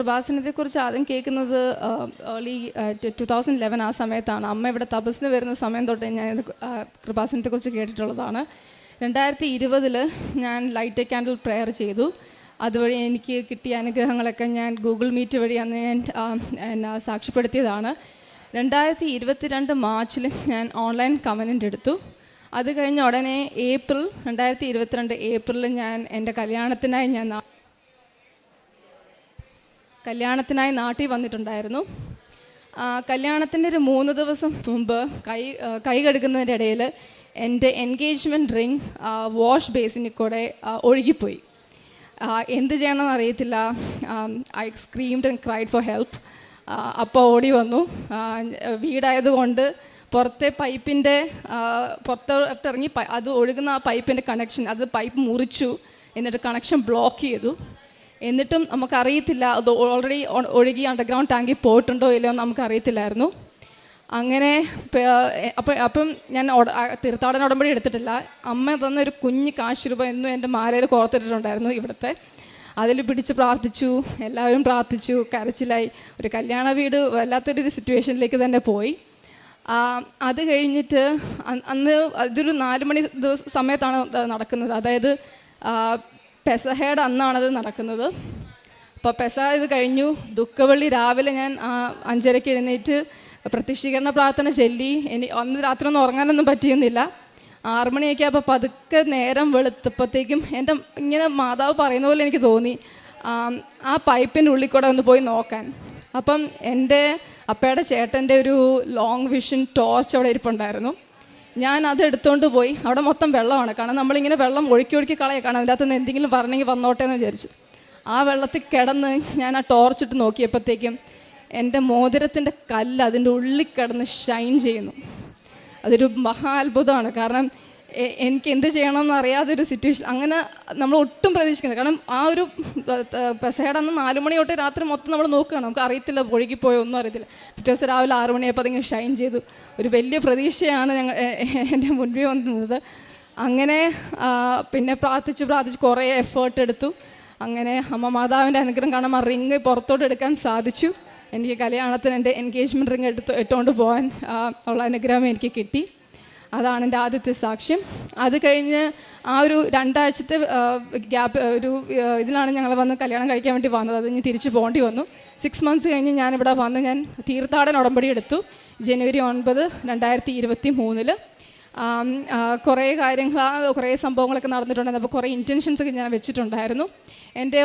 കൃപാസനത്തെക്കുറിച്ച് ആദ്യം കേൾക്കുന്നത് ഏർലി 2011 ആ സമയത്താണ്. അമ്മ ഇവിടെ തപസ്സിന് വരുന്ന സമയം തൊട്ടേ ഞാൻ കൃപാസനത്തെക്കുറിച്ച് കേട്ടിട്ടുള്ളതാണ്. 2020 ഞാൻ ലൈറ്റ് എ ക്യാൻഡിൽ പ്രെയർ ചെയ്തു. അതുവഴി എനിക്ക് കിട്ടിയ അനുഗ്രഹങ്ങളൊക്കെ ഞാൻ ഗൂഗിൾ മീറ്റ് വഴി അന്ന് ഞാൻ സാക്ഷ്യപ്പെടുത്തിയതാണ്. 2022 മാർച്ചിൽ ഞാൻ ഓൺലൈൻ കവനൻ്റ് എടുത്തു. അത് കഴിഞ്ഞ ഉടനെ 2022 ഏപ്രിലിൽ ഞാൻ എൻ്റെ കല്യാണത്തിനായി നാട്ടിൽ വന്നിട്ടുണ്ടായിരുന്നു. കല്യാണത്തിൻ്റെ ഒരു 3 ദിവസം മുമ്പ് കൈ കഴുകുന്നതിൻ്റെ ഇടയിൽ എൻ്റെ എൻഗേജ്മെൻറ്റ് റിങ് വാഷ് ബേസിനിൽ കൂടെ ഒഴുകിപ്പോയി. എന്ത് ചെയ്യണമെന്ന് അറിയത്തില്ല. I screamed and cried for help. അപ്പോൾ ഓടി വന്നു. വീടായതുകൊണ്ട് പുറത്തെ പൈപ്പിൻ്റെ പുറത്തോട്ടിറങ്ങി അത് ഒഴുകുന്ന ആ പൈപ്പിൻ്റെ കണക്ഷൻ, അത് പൈപ്പ് മുറിച്ചു. എന്നിട്ട് കണക്ഷൻ ബ്ലോക്ക് ചെയ്തു. എന്നിട്ടും നമുക്കറിയത്തില്ല അത് ഓൾറെഡി ഒഴുകി അണ്ടർഗ്രൗണ്ട് ടാങ്കിൽ പോയിട്ടുണ്ടോ ഇല്ലയോ എന്ന് നമുക്കറിയത്തില്ലായിരുന്നു. അങ്ങനെ അപ്പം ഞാൻ തീർത്ഥാടന ഉടമ്പടി എടുത്തിട്ടില്ല. അമ്മ തന്നൊരു കുഞ്ഞ് കാശ് രൂപ എന്നും എൻ്റെ മാലയിൽ കോർത്തിട്ടുണ്ടായിരുന്നു ഇവിടുത്തെ. അതിൽ പിടിച്ച് പ്രാർത്ഥിച്ചു, എല്ലാവരും പ്രാർത്ഥിച്ചു, കരച്ചിലായി. ഒരു കല്യാണ വീട് വല്ലാത്തൊരു സിറ്റുവേഷനിലേക്ക് തന്നെ പോയി. അത് കഴിഞ്ഞിട്ട് അന്ന് അതൊരു 4 മണി സമയത്താണ് നടക്കുന്നത്. അതായത് പെസഹയുടെ അന്നാണത് നടക്കുന്നത്. അപ്പോൾ പെസഹ ഇത് കഴിഞ്ഞു. ദുഃഖവെള്ളി രാവിലെ ഞാൻ 5:30 എഴുന്നേറ്റ് പ്രത്യക്ഷീകരണ പ്രാർത്ഥന ചൊല്ലി. അന്ന് രാത്രി ഒന്നും ഉറങ്ങാനൊന്നും പറ്റിയൊന്നുമില്ല. 6 മണിയൊക്കെ അപ്പോൾ പതുക്കെ നേരം വെളുത്തപ്പോഴത്തേക്കും എൻ്റെ ഇങ്ങനെ മാതാവ് പറയുന്ന പോലെ എനിക്ക് തോന്നി ആ പൈപ്പിൻ്റെ ഉള്ളിൽ കൂടെ ഒന്ന് പോയി നോക്കാൻ. അപ്പം എൻ്റെ അപ്പയുടെ ചേട്ടൻ്റെ ഒരു ലോങ് വിഷൻ ടോർച്ച് അവിടെ ഇരിപ്പുണ്ടായിരുന്നു. ഞാൻ അത് എടുത്തുകൊണ്ട് പോയി. അവിടെ മൊത്തം വെള്ളമാണ്. കാരണം നമ്മളിങ്ങനെ വെള്ളം ഒഴുക്കി കളയെ കാണാം. അതിൻ്റെ അകത്തുനിന്ന് എന്തെങ്കിലും പറഞ്ഞെങ്കിൽ വന്നോട്ടെ എന്ന് വിചാരിച്ചു. ആ വെള്ളത്തിൽ കിടന്ന് ഞാൻ ആ ടോർച്ചിട്ട് നോക്കിയപ്പോഴത്തേക്കും എൻ്റെ മോതിരത്തിൻ്റെ കല്ല് അതിൻ്റെ ഉള്ളിൽ കിടന്ന് ഷൈൻ ചെയ്യുന്നു. അതൊരു മഹാ അത്ഭുതമാണ്. കാരണം എനിക്ക് എന്ത് ചെയ്യണമെന്ന് അറിയാതൊരു സിറ്റുവേഷൻ. അങ്ങനെ നമ്മൾ ഒട്ടും പ്രതീക്ഷിക്കുന്നത്. കാരണം ആ ഒരു പെസഹയുടെ അന്ന് 4 മണി തൊട്ട് രാത്രി മൊത്തം നമ്മൾ നോക്കുകയാണ്. നമുക്ക് അറിയത്തില്ല ഒഴുകിപ്പോയോ ഒന്നും അറിയത്തില്ല. പിറ്റേ ദിവസം രാവിലെ 6 മണിയായപ്പോൾ അതിങ്ങനെ ഷൈൻ ചെയ്തു. ഒരു വലിയ പ്രതീക്ഷയാണ് എൻ്റെ മുൻപിൽ വന്നത്. അങ്ങനെ പിന്നെ പ്രാർത്ഥിച്ച് കുറേ എഫേർട്ട് എടുത്തു. അങ്ങനെ അമ്മ മാതാവിൻ്റെ അനുഗ്രഹം കാണാൻ ആ റിങ് പുറത്തോട്ട് എടുക്കാൻ സാധിച്ചു. എനിക്ക് കല്യാണത്തിന് എൻ്റെ എൻഗേജ്മെൻറ്റ് റിങ് ഇട്ടുകൊണ്ട് പോകാൻ ഉള്ള അനുഗ്രഹം എനിക്ക് കിട്ടി. അതാണ് എൻ്റെ ആദ്യത്തെ സാക്ഷ്യം. അത് കഴിഞ്ഞ് ആ ഒരു 2 ആഴ്ചത്തെ ഗ്യാപ്പ് ഇതിലാണ് ഞങ്ങൾ വന്ന് കല്യാണം കഴിക്കാൻ വേണ്ടി വന്നത്. അത് ഇനി തിരിച്ച് പോകേണ്ടി വന്നു. 6 മന്ത്സ് കഴിഞ്ഞ് ഞാനിവിടെ വന്ന് ഞാൻ തീർത്ഥാടന ഉടമ്പടി എടുത്തു. ജനുവരി 9, 2023. കുറേ കുറേ സംഭവങ്ങളൊക്കെ നടന്നിട്ടുണ്ടായിരുന്നു. അപ്പോൾ കുറേ ഇൻറ്റൻഷൻസൊക്കെ ഞാൻ വെച്ചിട്ടുണ്ടായിരുന്നു. എൻ്റെ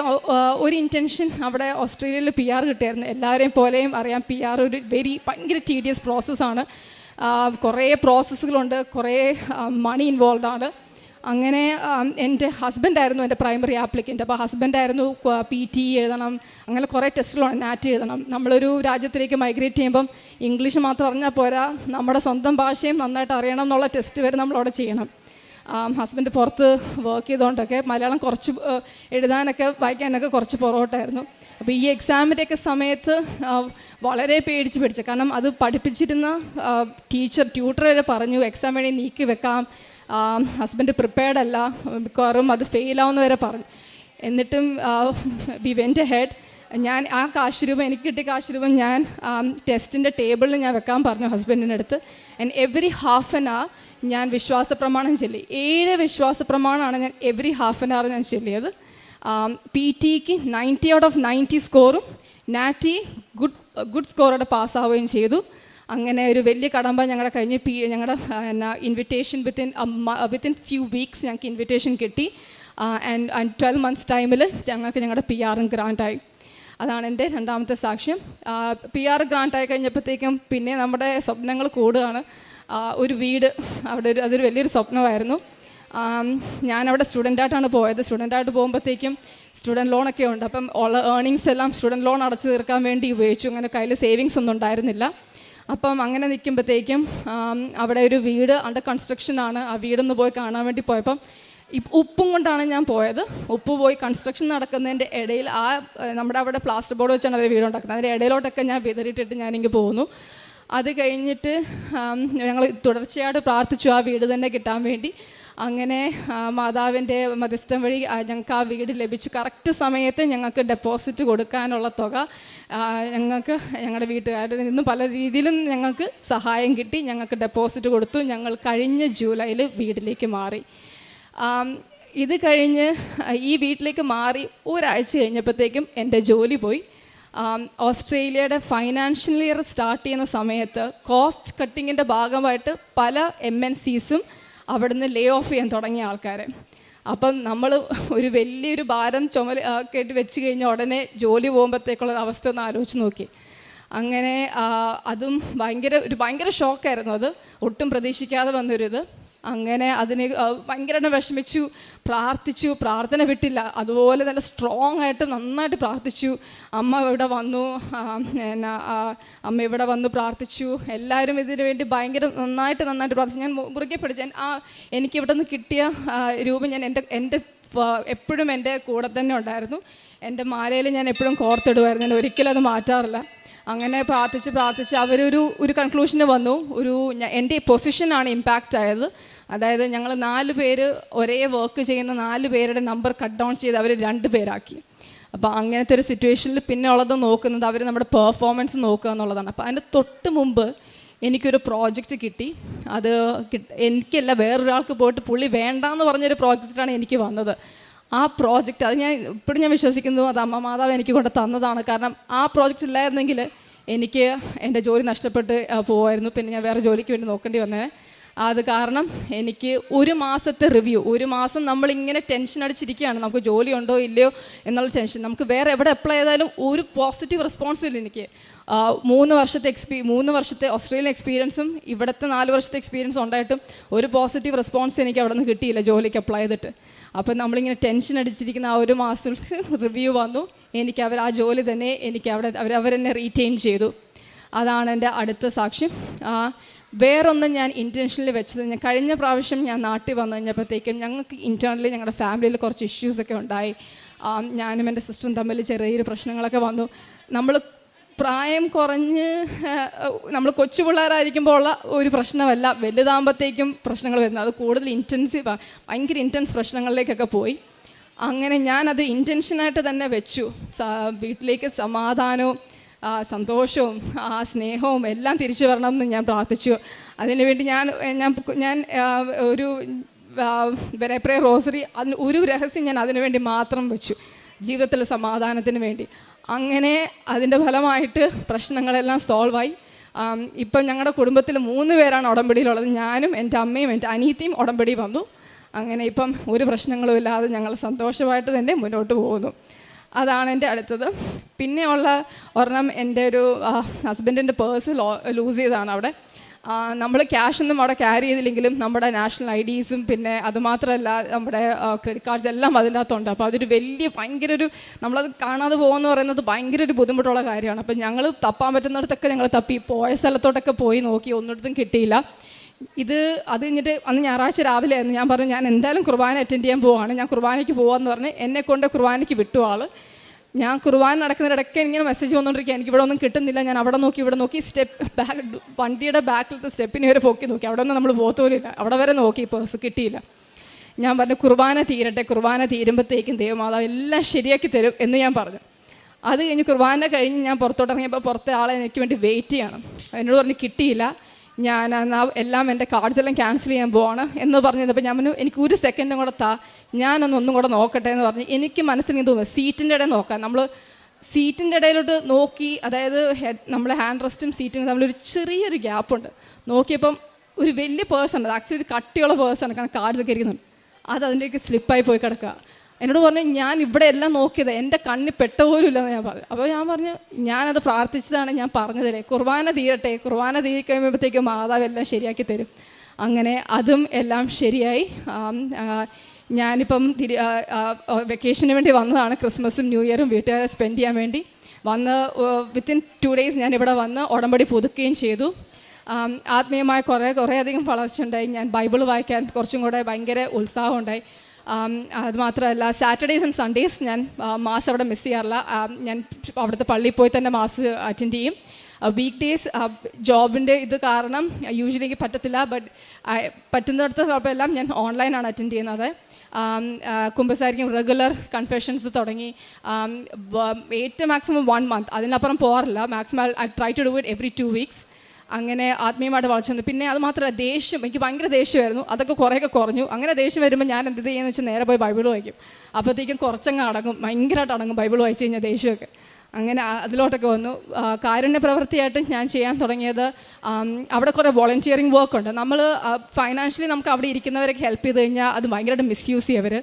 ഒരു ഇൻറ്റൻഷൻ അവിടെ ഓസ്ട്രേലിയയിൽ PR കിട്ടിയായിരുന്നു. എല്ലാവരെയും പോലെയും അറിയാം, PR ഒരു ഭയങ്കര ടീഡിയസ് പ്രോസസ്സാണ്. കുറേ പ്രോസസ്സുകളുണ്ട്, കുറേ മണി ഇൻവോൾവ് ആണ്. അങ്ങനെ എൻ്റെ ഹസ്ബൻഡായിരുന്നു എൻ്റെ പ്രൈമറി ആപ്ലിക്കൻ്റ്. അപ്പോൾ ഹസ്ബൻഡായിരുന്നു PT എഴുതണം, അങ്ങനെ കുറേ ടെസ്റ്റുകളാണ്. നാറ്റ് എഴുതണം. നമ്മളൊരു രാജ്യത്തിലേക്ക് മൈഗ്രേറ്റ് ചെയ്യുമ്പം ഇംഗ്ലീഷ് മാത്രം അറിഞ്ഞാൽ പോരാ, നമ്മുടെ സ്വന്തം ഭാഷയും നന്നായിട്ട് അറിയണം എന്നുള്ള ടെസ്റ്റ് വരെ നമ്മളവിടെ ചെയ്യണം. ഹസ്ബൻഡ് പുറത്ത് വർക്ക് ചെയ്തുകൊണ്ടൊക്കെ മലയാളം കുറച്ച് എഴുതാനൊക്കെ വായിക്കാനൊക്കെ കുറച്ച് പുറകോട്ടായിരുന്നു. അപ്പോൾ ഈ എക്സാമിൻ്റെയൊക്കെ സമയത്ത് വളരെ പേടിച്ച് കാരണം അത് പഠിപ്പിച്ചിരുന്ന ട്യൂട്ടർ വരെ പറഞ്ഞു എക്സാം വേണ്ടി നീക്കി വെക്കാം, ഹസ്ബൻഡ് പ്രിപ്പയർഡ് അല്ല, മിക്കവാറും അത് ഫെയിലാവുന്ന വരെ പറഞ്ഞു. എന്നിട്ടും വി വെൻറ്റ് അഹെഡ്. ഞാൻ ആ എനിക്ക് കിട്ടിയ കാശ് രൂപ ഞാൻ ടെസ്റ്റിൻ്റെ ടേബിളിൽ ഞാൻ വെക്കാൻ പറഞ്ഞു ഹസ്ബൻഡിൻ്റെ അടുത്ത്. And every half an hour ഞാൻ വിശ്വാസ പ്രമാണം ചൊല്ലി. 7 വിശ്വാസ പ്രമാണമാണ് ഞാൻ എവറി ഹാഫ് ആൻ അവർ ഞാൻ ചൊല്ലിയത്. PTക്ക് 90 out of 90 സ്കോറും നാറ്റി ഗുഡ് സ്കോറോടെ പാസ്സാവുകയും ചെയ്തു. അങ്ങനെ ഒരു വലിയ കടമ്പ ഞങ്ങളുടെ കഴിഞ്ഞ് ഞങ്ങളുടെ ഇൻവിറ്റേഷൻ വിത്തിൻ ഫ്യൂ വീക്സ് ഞങ്ങൾക്ക് ഇൻവിറ്റേഷൻ കിട്ടി. ആൻഡ് 12 months ടൈമിൽ ഞങ്ങൾക്ക് ഞങ്ങളുടെ PR ഗ്രാൻറ്റായി. അതാണ് എൻ്റെ 2ാമത്തെ സാക്ഷ്യം. PR ഗ്രാൻറ്റായി കഴിഞ്ഞപ്പോഴത്തേക്കും പിന്നെ നമ്മുടെ സ്വപ്നങ്ങൾ കൂടുകയാണ്. ഒരു വീട് അതൊരു വലിയൊരു സ്വപ്നമായിരുന്നു. ഞാനവിടെ സ്റ്റുഡൻ്റായിട്ടാണ് പോയത്. സ്റ്റുഡൻ്റായിട്ട് പോകുമ്പോഴത്തേക്കും സ്റ്റുഡൻറ്റ് ലോണൊക്കെ ഉണ്ട്. അപ്പം ഉള്ള ഏർണിങ്സ് എല്ലാം സ്റ്റുഡൻറ്റ് ലോൺ അടച്ചു തീർക്കാൻ വേണ്ടി ഉപയോഗിച്ചു. അങ്ങനെ കയ്യിൽ സേവിങ്സ് ഒന്നും ഉണ്ടായിരുന്നില്ല. അപ്പം അങ്ങനെ നിൽക്കുമ്പോഴത്തേക്കും അവിടെ ഒരു വീട് അണ്ടർ കൺസ്ട്രക്ഷനാണ്. ആ വീടൊന്ന് പോയി കാണാൻ വേണ്ടി പോയപ്പം ഉപ്പും കൊണ്ടാണ് ഞാൻ പോയത്. ഉപ്പ് പോയി കൺസ്ട്രക്ഷൻ നടക്കുന്നതിൻ്റെ ഇടയിൽ നമ്മുടെ അവിടെ പ്ലാസ്റ്റർ ബോർഡ് വെച്ചാണ് അവർ വീടുണ്ടാക്കുന്നത്. അതിൻ്റെ ഇടയിലോട്ടൊക്കെ ഞാൻ വിതറിയിട്ടിട്ട് ഞാനിങ്ങ് പോകുന്നു. അത് കഴിഞ്ഞിട്ട് ഞങ്ങൾ തുടർച്ചയായിട്ട് പ്രാർത്ഥിച്ചു ആ വീട് തന്നെ കിട്ടാൻ വേണ്ടി. അങ്ങനെ മാതാവിൻ്റെ മധ്യസ്ഥം വഴി ഞങ്ങൾക്ക് ആ വീട് ലഭിച്ചു. കറക്റ്റ് സമയത്ത് ഞങ്ങൾക്ക് ഡെപ്പോസിറ്റ് കൊടുക്കാനുള്ള തുക ഞങ്ങൾക്ക് ഞങ്ങളുടെ വീട്ടുകാരിൽ നിന്നും പല രീതിയിലും ഞങ്ങൾക്ക് സഹായം കിട്ടി. ഞങ്ങൾക്ക് ഡെപ്പോസിറ്റ് കൊടുത്തു. ഞങ്ങൾ കഴിഞ്ഞ ജൂലൈയിൽ വീട്ടിലേക്ക് മാറി. ഇത് കഴിഞ്ഞ് ഈ വീട്ടിലേക്ക് മാറി ഒരാഴ്ച കഴിഞ്ഞപ്പോഴത്തേക്കും എൻ്റെ ജോലി പോയി. ഓസ്ട്രേലിയയുടെ ഫൈനാൻഷ്യൽ ഇയർ സ്റ്റാർട്ട് ചെയ്യുന്ന സമയത്ത് കോസ്റ്റ് കട്ടിങ്ങിൻ്റെ ഭാഗമായിട്ട് പല MNCs അവിടുന്ന് ലേ ഓഫ് ചെയ്യാൻ തുടങ്ങിയ ആൾക്കാരെ. അപ്പം നമ്മൾ ഒരു വലിയൊരു ഭാരം കേട്ട് വെച്ച് കഴിഞ്ഞാൽ ഉടനെ ജോലി പോകുമ്പോഴത്തേക്കുള്ള അവസ്ഥ ഒന്ന് ആലോചിച്ച് നോക്കി. അങ്ങനെ അതും ഭയങ്കര ഷോക്കായിരുന്നു. അത് ഒട്ടും പ്രതീക്ഷിക്കാതെ വന്നൊരിത്. അങ്ങനെ അതിന് ഭയങ്കരമായിട്ട് വിഷമിച്ചു, പ്രാർത്ഥിച്ചു. പ്രാർത്ഥന വിട്ടില്ല, അതുപോലെ നല്ല സ്ട്രോങ് ആയിട്ട് നന്നായിട്ട് പ്രാർത്ഥിച്ചു. അമ്മ ഇവിടെ വന്നു, അമ്മ ഇവിടെ വന്ന് പ്രാർത്ഥിച്ചു. എല്ലാവരും ഇതിനു വേണ്ടി നന്നായിട്ട് പ്രാർത്ഥിച്ചു. ഞാൻ മുറുകെ പിടിച്ചു. എനിക്കിവിടെ നിന്ന് കിട്ടിയ രൂപ ഞാൻ എൻ്റെ എപ്പോഴും എൻ്റെ കൂടെ തന്നെ ഉണ്ടായിരുന്നു. എൻ്റെ മാലയിൽ ഞാൻ എപ്പോഴും കോർത്തിടുമായിരുന്നു. ഞാൻ ഒരിക്കലും അത് മാറ്റാറില്ല. അങ്ങനെ പ്രാർത്ഥിച്ച് അവരൊരു കൺക്ലൂഷന് വന്നു. എൻ്റെ പൊസിഷനാണ് ഇമ്പാക്റ്റ് ആയത്. അതായത് ഞങ്ങൾ 4 പേര് ഒരേ വർക്ക് ചെയ്യുന്ന 4 പേരുടെ നമ്പർ കട്ട് ഡൗൺ ചെയ്ത് അവർ 2 പേരാക്കി. അപ്പോൾ അങ്ങനത്തെ ഒരു സിറ്റുവേഷനിൽ പിന്നെ ഉള്ളത് നോക്കുന്നത് അവർ നമ്മുടെ പെർഫോമൻസ് നോക്കുക എന്നുള്ളതാണ്. അപ്പോൾ അതിൻ്റെ തൊട്ട് മുമ്പ് എനിക്കൊരു പ്രോജക്റ്റ് കിട്ടി. അത് എനിക്കല്ല, വേറൊരാൾക്ക് പോയിട്ട് പുള്ളി വേണ്ടാന്ന് പറഞ്ഞൊരു പ്രോജക്റ്റാണ് എനിക്ക് വന്നത്. ആ പ്രോജക്റ്റ് അത് ഇപ്പോഴും ഞാൻ വിശ്വസിക്കുന്നു അത് അമ്മ മാതാവ് എനിക്ക് കൊണ്ട് തന്നതാണ്. കാരണം ആ പ്രോജക്റ്റ് ഇല്ലായിരുന്നെങ്കിൽ എനിക്ക് എൻ്റെ ജോലി നഷ്ടപ്പെട്ട് പോകുമായിരുന്നു. പിന്നെ ഞാൻ വേറെ ജോലിക്ക് വേണ്ടി നോക്കേണ്ടി വന്നേ. അത് കാരണം എനിക്ക് 1 മാസത്തെ റിവ്യൂ, 1 മാസം നമ്മളിങ്ങനെ ടെൻഷൻ അടിച്ചിരിക്കുകയാണ്, നമുക്ക് ജോലി ഉണ്ടോ ഇല്ലയോ എന്നുള്ള ടെൻഷൻ. നമുക്ക് വേറെ എവിടെ അപ്ലൈ ചെയ്താലും ഒരു പോസിറ്റീവ് റെസ്പോൺസും ഇല്ല. എനിക്ക് 3 വർഷത്തെ ഓസ്ട്രേലിയൻ എക്സ്പീരിയൻസും ഇവിടുത്തെ 4 വർഷത്തെ എക്സ്പീരിയൻസും ഉണ്ടായിട്ടും ഒരു പോസിറ്റീവ് റെസ്പോൺസ് എനിക്ക് അവിടെ നിന്ന് കിട്ടിയില്ല ജോലിക്ക് അപ്ലൈ ചെയ്തിട്ട്. അപ്പം നമ്മളിങ്ങനെ ടെൻഷൻ അടിച്ചിരിക്കുന്ന ആ 1 മാസത്തിൽ റിവ്യൂ വന്നു. എനിക്ക് ആ ജോലി തന്നെ എനിക്ക് അവരെന്നെ റീറ്റെയിൻ ചെയ്തു. അതാണ് എൻ്റെ അടുത്ത സാക്ഷ്യം. വേറൊന്നും ഞാൻ ഇൻറ്റൻഷനിൽ വെച്ചത്, ഞാൻ കഴിഞ്ഞ പ്രാവശ്യം ഞാൻ നാട്ടിൽ വന്നു കഴിഞ്ഞപ്പോഴത്തേക്കും ഞങ്ങൾക്ക് ഇൻറ്റേർണലി ഞങ്ങളുടെ ഫാമിലിയിൽ കുറച്ച് ഇഷ്യൂസൊക്കെ ഉണ്ടായി. ഞാനും എൻ്റെ സിസ്റ്ററും തമ്മിൽ ചെറിയൊരു പ്രശ്നങ്ങളൊക്കെ വന്നു. നമ്മൾ പ്രായം കുറഞ്ഞ് നമ്മൾ കൊച്ചു പിള്ളേരായിരിക്കുമ്പോൾ ഉള്ള ഒരു പ്രശ്നമല്ല, വലുതാകുമ്പോഴത്തേക്കും പ്രശ്നങ്ങൾ വരുന്നത്. അത് കൂടുതൽ ഭയങ്കര ഇൻറ്റൻസ് പ്രശ്നങ്ങളിലേക്കൊക്കെ പോയി. അങ്ങനെ ഞാനത് ഇൻറ്റൻഷനായിട്ട് തന്നെ വെച്ചു. വീട്ടിലേക്ക് സമാധാനവും സന്തോഷവും സ്നേഹവും എല്ലാം തിരിച്ചു വരണമെന്ന് ഞാൻ പ്രാർത്ഥിച്ചു. അതിനുവേണ്ടി ഞാൻ ഒരു പ്രേ റോസറി, അതിന് ഒരു രഹസ്യം ഞാൻ അതിനുവേണ്ടി മാത്രം വെച്ചു, ജീവിതത്തിൽ സമാധാനത്തിന് വേണ്ടി. അങ്ങനെ അതിൻ്റെ ഫലമായിട്ട് പ്രശ്നങ്ങളെല്ലാം സോൾവായി. ഇപ്പം ഞങ്ങളുടെ കുടുംബത്തിൽ 3 പേരാണ് ഉടമ്പടിയിലുള്ളത്. ഞാനും എൻ്റെ അമ്മയും എൻ്റെ അനിയത്തിയും ഉടമ്പടി വന്നു. അങ്ങനെ ഇപ്പം ഒരു പ്രശ്നങ്ങളും ഇല്ലാതെ ഞങ്ങൾ സന്തോഷമായിട്ട് തന്നെ മുന്നോട്ട് പോകുന്നു. അതാണ് എൻ്റെ അടുത്തത്. പിന്നെയുള്ള ഒരെണ്ണം, എൻ്റെ ഒരു ഹസ്ബൻഡിൻ്റെ പേഴ്സ് ലൂസ് ചെയ്തതാണ്. അവിടെ നമ്മൾ ക്യാഷൊന്നും അവിടെ ക്യാരി ചെയ്തില്ലെങ്കിലും നമ്മുടെ നാഷണൽ IDs പിന്നെ അതുമാത്രമല്ല നമ്മുടെ ക്രെഡിറ്റ് കാർഡ്സ് എല്ലാം അതിൻ്റെ അകത്തുണ്ട്. അപ്പോൾ അതൊരു ഭയങ്കര നമ്മളത് കാണാതെ പോകുമെന്ന് പറയുന്നത് ഭയങ്കര ഒരു ബുദ്ധിമുട്ടുള്ള കാര്യമാണ്. അപ്പോൾ ഞങ്ങൾ തപ്പാൻ പറ്റുന്നിടത്തൊക്കെ ഞങ്ങൾ തപ്പി, പോയ സ്ഥലത്തോട്ടൊക്കെ പോയി നോക്കി, ഒന്നിടത്തും കിട്ടിയില്ല. അത് കഴിഞ്ഞിട്ട് അന്ന് ഞായറാഴ്ച രാവിലെ ആയിരുന്നു. ഞാൻ പറഞ്ഞു ഞാൻ എന്തായാലും കുർബാന അറ്റൻഡ് ചെയ്യാൻ പോവാണ്, ഞാൻ കുർബാനയ്ക്ക് പോകാമെന്ന് പറഞ്ഞ് എന്നെ കൊണ്ട് കുർബാനയ്ക്ക് വിട്ടു ആൾ. ഞാൻ കുർബാന നടക്കുന്നിടയ്ക്ക് ഇങ്ങനെ മെസ്സേജ് വന്നുകൊണ്ടിരിക്കുക, എനിക്കിവിടെ ഒന്നും കിട്ടുന്നില്ല. ഞാൻ അവിടെ നോക്കി ഇവിടെ നോക്കി, വണ്ടിയുടെ ബാക്കിലത്തെ സ്റ്റെപ്പിന് വരെ പൊക്കി നോക്കി, അവിടെ ഒന്നും നമ്മൾ പോകത്തോലില്ല. അവിടെ വരെ നോക്കി, പേഴ്സ് കിട്ടിയില്ല. ഞാൻ പറഞ്ഞു കുർബാന തീരട്ടെ, കുർബാന തീരുമ്പോഴത്തേക്കും ദൈവമാതാവ് എല്ലാം ശരിയാക്കി തരും എന്ന് ഞാൻ പറഞ്ഞു. അത് കഴിഞ്ഞ് കുർബാന കഴിഞ്ഞ് ഞാൻ പുറത്തോട്ടിറങ്ങിയപ്പോൾ പുറത്തെ ആളെ എനിക്ക് വേണ്ടി വെയിറ്റ് ചെയ്യണം. എന്നോട് പറഞ്ഞ് കിട്ടിയില്ല, ഞാൻ എല്ലാം എൻ്റെ കാർഡ്സ് എല്ലാം ക്യാൻസൽ ചെയ്യാൻ പോവാണ് എന്ന് പറഞ്ഞപ്പോൾ ഞാൻ പറഞ്ഞു എനിക്ക് 1 സെക്കൻഡും കൂടെ ഞാനൊന്നും കൂടെ നോക്കട്ടെ എന്ന് പറഞ്ഞ് എനിക്ക് മനസ്സിലിങ്ങനെ തോന്നുന്നു സീറ്റിൻ്റെ ഇടയിൽ നോക്കാം. നമ്മൾ സീറ്റിൻ്റെ ഇടയിലോട്ട് നോക്കി, അതായത് നമ്മളെ ഹാൻഡ് റെസ്റ്റും സീറ്റും തമ്മിലൊരു ചെറിയൊരു ഗ്യാപ്പുണ്ട്. നോക്കിയപ്പം ഒരു വലിയ പേഴ്സുണ്ട്, ആക്ച്വലി ഒരു കട്ടിയുള്ള പേഴ്സാണ്, കാരണം കാർഡ്സൊക്കെ ഇരിക്കുന്നുണ്ട്. അത് അതിൻ്റെയൊക്കെ സ്ലിപ്പായി പോയി കിടക്കുക. എന്നോട് പറഞ്ഞു ഞാൻ ഇവിടെ എല്ലാം നോക്കിയത്, എൻ്റെ കണ്ണിൽ പെട്ട പോലും ഇല്ലെന്ന് ഞാൻ പറഞ്ഞു. അപ്പോൾ ഞാൻ പറഞ്ഞു ഞാനത് പ്രാർത്ഥിച്ചതാണ്, ഞാൻ പറഞ്ഞതല്ലേ കുർബാന തീരട്ടെ, കുർബാന തീരി കഴിയുമ്പോഴത്തേക്കും മാതാവ് എല്ലാം ശരിയാക്കി തരും. അങ്ങനെ അതും എല്ലാം ശരിയായി. ഞാനിപ്പം വെക്കേഷന് വേണ്ടി വന്നതാണ്, ക്രിസ്മസും ന്യൂ ഇയറും വീട്ടുകാരെ സ്പെൻഡ് ചെയ്യാൻ വേണ്ടി വന്ന് വിത്തിൻ 2 days ഞാനിവിടെ വന്ന് ഉടമ്പടി പുതുക്കുകയും ചെയ്തു. ആത്മീയമായ കുറേ അധികം വളർച്ച ഉണ്ടായി. ഞാൻ ബൈബിൾ വായിക്കാൻ കുറച്ചും കൂടെ ഭയങ്കര ഉത്സാഹമുണ്ടായി. അതുമാത്രമല്ല സാറ്റർഡേയ്സ് ആൻഡ് സൺഡേയ്സ് ഞാൻ മാസ് അവിടെ മിസ് ചെയ്യാറില്ല. ഞാൻ അവിടുത്തെ പള്ളിയിൽ പോയി തന്നെ മാസ് അറ്റൻഡ് ചെയ്യും. വീക്ക് ഡേയ്സ് ജോബിൻ്റെ ഇത് കാരണം യൂഷ്വലി എനിക്ക് പറ്റത്തില്ല. ബട്ട് പറ്റുന്നിടത്തോളം ഞാൻ ഓൺലൈനാണ് അറ്റൻഡ് ചെയ്യുന്നത്. കുമ്പസാരിക്കും, റെഗുലർ കൺഫെഷൻസ് തുടങ്ങി. ഏറ്റവും മാക്സിമം 1 month, അതിനപ്പുറം പോകാറില്ല. Maximum I try to do it every 2 weeks. അങ്ങനെ ആത്മീയമായിട്ട് വളർച്ചു വന്നു. പിന്നെ അത് മാത്രമല്ല, ദേഷ്യം, എനിക്ക് ഭയങ്കര ദേഷ്യമായിരുന്നു. അതൊക്കെ കുറേയൊക്കെ കുറഞ്ഞു. അങ്ങനെ ദേഷ്യം വരുമ്പോൾ ഞാൻ എന്ത് ചെയ്യുന്നത് വെച്ചാൽ നേരെ പോയി ബൈബിൾ വായിക്കും. അപ്പോഴത്തേക്കും കുറച്ചങ്ങ് അടങ്ങും, ഭയങ്കരമായിട്ട് അടങ്ങും ബൈബിൾ വായിച്ചു കഴിഞ്ഞാൽ ദേഷ്യമൊക്കെ. അങ്ങനെ അതിലോട്ടൊക്കെ വന്നു. കാരുണ്യ പ്രവൃത്തിയായിട്ട് ഞാൻ ചെയ്യാൻ തുടങ്ങിയത്, അവിടെ കുറേ വോളണ്ടിയറിങ് വർക്ക് ഉണ്ട്. നമ്മൾ ഫൈനാൻഷ്യലി നമുക്ക് അവിടെ ഇരിക്കുന്നവരൊക്കെ ഹെൽപ്പ് ചെയ്ത് കഴിഞ്ഞാൽ അത് ഭയങ്കരമായിട്ട് മിസ്യൂസ് ചെയ്യവർ.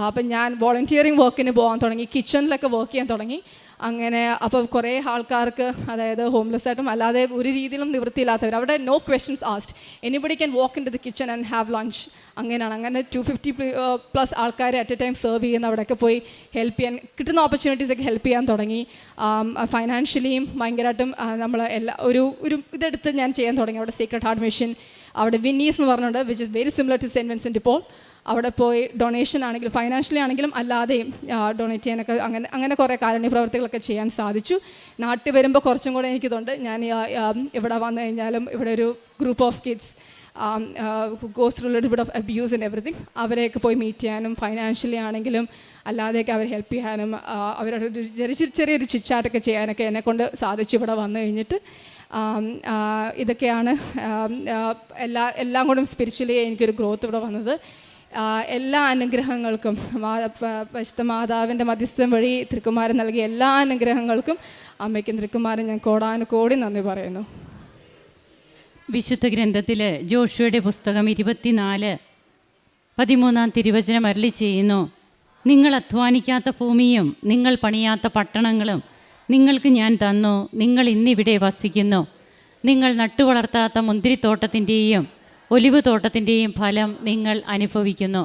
അപ്പം ഞാൻ വോളണ്ടിയറിങ് വർക്കിന് പോകാൻ തുടങ്ങി, കിച്ചണിലൊക്കെ വർക്ക് ചെയ്യാൻ തുടങ്ങി. അങ്ങനെ അപ്പോൾ കുറേ ആൾക്കാർക്ക്, അതായത് ഹോംലെസ് ആയിട്ടും അല്ലാതെ ഒരു രീതിയിലും നിവൃത്തിയില്ലാത്തവർ, അവിടെ no questions asked, anybody can walk into the kitchen and have lunch. അങ്ങനെയാണ്. അങ്ങനെ 250+ ആൾക്കാരെ അറ്റ് എ ടൈം സെർവ് ചെയ്യുന്ന അവിടെയൊക്കെ പോയി ഹെൽപ്പ് ചെയ്യാൻ, കിട്ടുന്ന ഓപ്പർച്യൂണിറ്റീസൊക്കെ ഹെൽപ്പ് ചെയ്യാൻ തുടങ്ങി. ഫൈനാൻഷ്യലിയും ഭയങ്കരമായിട്ടും നമ്മൾ ഒരു ഇതെടുത്ത് ഞാൻ ചെയ്യാൻ തുടങ്ങി. അവിടെ സീക്രട്ട് ഹാർട്ട് മിഷൻ, അവിടെ വിന്നീസ് എന്ന് പറഞ്ഞിട്ടുണ്ട്, which is very similar to Saint Vincent ഇപ്പോൾ. അവിടെ പോയി ഡൊണേഷൻ ആണെങ്കിലും ഫൈനാൻഷ്യലി ആണെങ്കിലും അല്ലാതെയും ഡൊണേറ്റ് ചെയ്യാനൊക്കെ അങ്ങനെ കുറേ കാരുണ്യ പ്രവർത്തികളൊക്കെ ചെയ്യാൻ സാധിച്ചു. നാട്ടിൽ വരുമ്പോൾ കുറച്ചും കൂടെ എനിക്കിതുണ്ട്. ഞാൻ ഇവിടെ വന്നു കഴിഞ്ഞാലും ഇവിടെ ഒരു group of kids who goes through a little bit of abuse and everything, അവരെയൊക്കെ പോയി മീറ്റ് ചെയ്യാനും ഫൈനാൻഷ്യലി ആണെങ്കിലും അല്ലാതെയൊക്കെ അവരെ ഹെൽപ്പ് ചെയ്യാനും അവരുടെ ചെറിയൊരു ചിറ്റാറ്റൊക്കെ ചെയ്യാനൊക്കെ എന്നെക്കൊണ്ട് സാധിച്ചു ഇവിടെ വന്നു കഴിഞ്ഞിട്ട്. ഇതൊക്കെയാണ് എല്ലാം കൊണ്ടും സ്പിരിച്വലി എനിക്കൊരു ഗ്രോത്ത് ഇവിടെ വന്നത്. എല്ലാ അനുഗ്രഹങ്ങൾക്കും പരിശുദ്ധ മാതാവിൻ്റെ മധ്യസ്ഥം വഴി തിരുക്കുമാരൻ നൽകിയ എല്ലാ അനുഗ്രഹങ്ങൾക്കും അമ്മയ്ക്കും തിരുക്കുമാരൻ ഞാൻ കോടാനുകോടി നന്ദി പറയുന്നു. വിശുദ്ധ ഗ്രന്ഥത്തിൽ ജോഷുവയുടെ പുസ്തകം 24:13 തിരുവചനം അരുളി ചെയ്യുന്നു: നിങ്ങൾ അധ്വാനിക്കാത്ത ഭൂമിയും നിങ്ങൾ പണിയാത്ത പട്ടണങ്ങളും നിങ്ങൾക്ക് ഞാൻ തന്നു. നിങ്ങൾ ഇന്നിവിടെ വസിക്കുന്നു. നിങ്ങൾ നട്ടുവളർത്താത്ത മുന്തിരിത്തോട്ടത്തിൻ്റെയും ഒലിവ് തോട്ടത്തിൻ്റെയും ഫലം നിങ്ങൾ അനുഭവിക്കുന്നു.